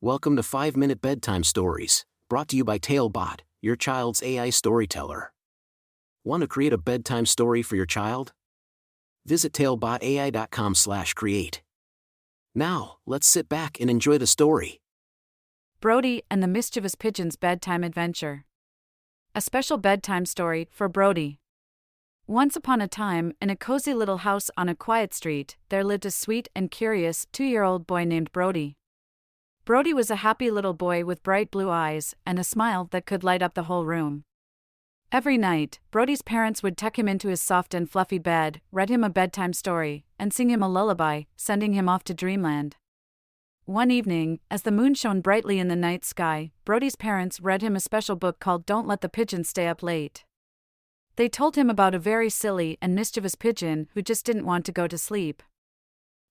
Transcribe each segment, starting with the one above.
Welcome to 5-Minute Bedtime Stories, brought to you by TaleBot, your child's AI storyteller. Want to create a bedtime story for your child? Visit talebotai.com/create. Now, let's sit back and enjoy the story. Brody and the Mischievous Pigeon's Bedtime Adventure. A special bedtime story for Brody. Once upon a time, in a cozy little house on a quiet street, there lived a sweet and curious 2-year-old boy named Brody. Brody was a happy little boy with bright blue eyes and a smile that could light up the whole room. Every night, Brody's parents would tuck him into his soft and fluffy bed, read him a bedtime story, and sing him a lullaby, sending him off to dreamland. One evening, as the moon shone brightly in the night sky, Brody's parents read him a special book called Don't Let the Pigeon Stay Up Late. They told him about a very silly and mischievous pigeon who just didn't want to go to sleep.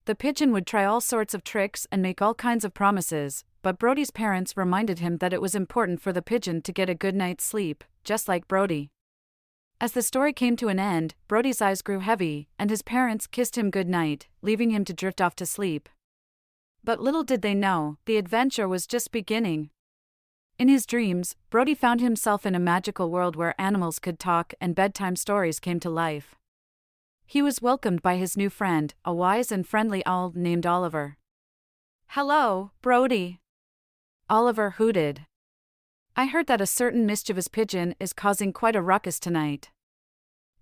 The pigeon would try all sorts of tricks and make all kinds of promises, but Brody's parents reminded him that it was important for the pigeon to get a good night's sleep, just like Brody. As the story came to an end, Brody's eyes grew heavy, and his parents kissed him good night, leaving him to drift off to sleep. But little did they know, the adventure was just beginning. In his dreams, Brody found himself in a magical world where animals could talk and bedtime stories came to life. He was welcomed by his new friend, a wise and friendly owl named Oliver. "Hello, Brody," Oliver hooted. "I heard that a certain mischievous pigeon is causing quite a ruckus tonight.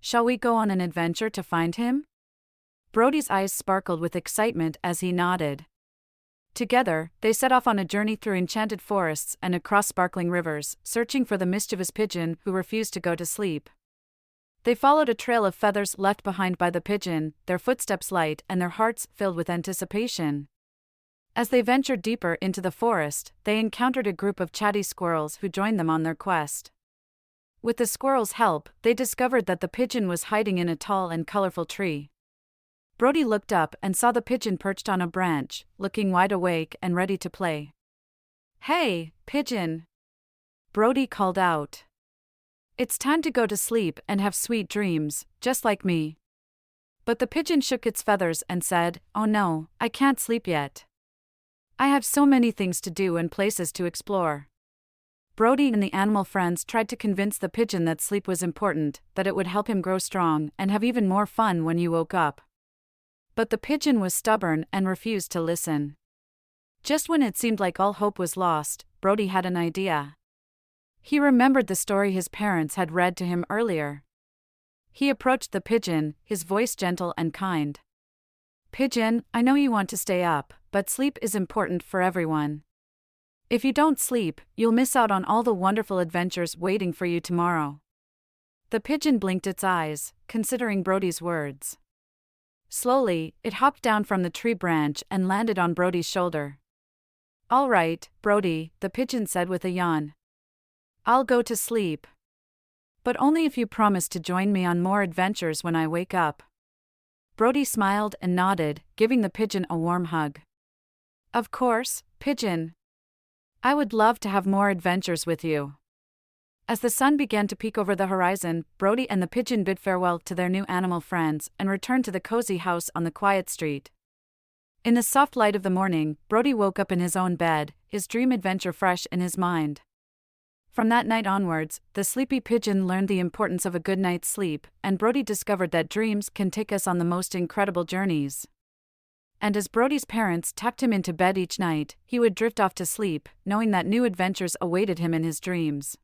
Shall we go on an adventure to find him?" Brody's eyes sparkled with excitement as he nodded. Together, they set off on a journey through enchanted forests and across sparkling rivers, searching for the mischievous pigeon who refused to go to sleep. They followed a trail of feathers left behind by the pigeon, their footsteps light and their hearts filled with anticipation. As they ventured deeper into the forest, they encountered a group of chatty squirrels who joined them on their quest. With the squirrels' help, they discovered that the pigeon was hiding in a tall and colorful tree. Brody looked up and saw the pigeon perched on a branch, looking wide awake and ready to play. "Hey, pigeon!" Brody called out. "It's time to go to sleep and have sweet dreams, just like me." But the pigeon shook its feathers and said, "Oh no, I can't sleep yet. I have so many things to do and places to explore." Brody and the animal friends tried to convince the pigeon that sleep was important, that it would help him grow strong and have even more fun when he woke up. But the pigeon was stubborn and refused to listen. Just when it seemed like all hope was lost, Brody had an idea. He remembered the story his parents had read to him earlier. He approached the pigeon, his voice gentle and kind. "Pigeon, I know you want to stay up, but sleep is important for everyone. If you don't sleep, you'll miss out on all the wonderful adventures waiting for you tomorrow." The pigeon blinked its eyes, considering Brody's words. Slowly, it hopped down from the tree branch and landed on Brody's shoulder. "All right, Brody," the pigeon said with a yawn. "I'll go to sleep. But only if you promise to join me on more adventures when I wake up." Brody smiled and nodded, giving the pigeon a warm hug. "Of course, pigeon. I would love to have more adventures with you." As the sun began to peek over the horizon, Brody and the pigeon bid farewell to their new animal friends and returned to the cozy house on the quiet street. In the soft light of the morning, Brody woke up in his own bed, his dream adventure fresh in his mind. From that night onwards, the sleepy pigeon learned the importance of a good night's sleep, and Brody discovered that dreams can take us on the most incredible journeys. And as Brody's parents tucked him into bed each night, he would drift off to sleep, knowing that new adventures awaited him in his dreams.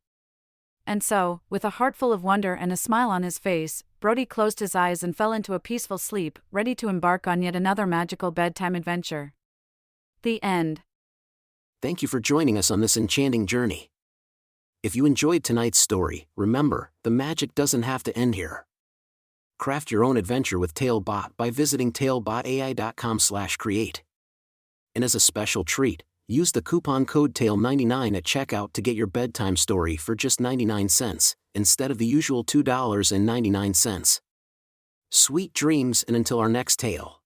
And so, with a heart full of wonder and a smile on his face, Brody closed his eyes and fell into a peaceful sleep, ready to embark on yet another magical bedtime adventure. The end. Thank you for joining us on this enchanting journey. If you enjoyed tonight's story, remember, the magic doesn't have to end here. Craft your own adventure with TaleBot by visiting talebotai.com/create. And as a special treat, use the coupon code TALE99 at checkout to get your bedtime story for just 99 cents, instead of the usual $2.99. Sweet dreams, and until our next tale.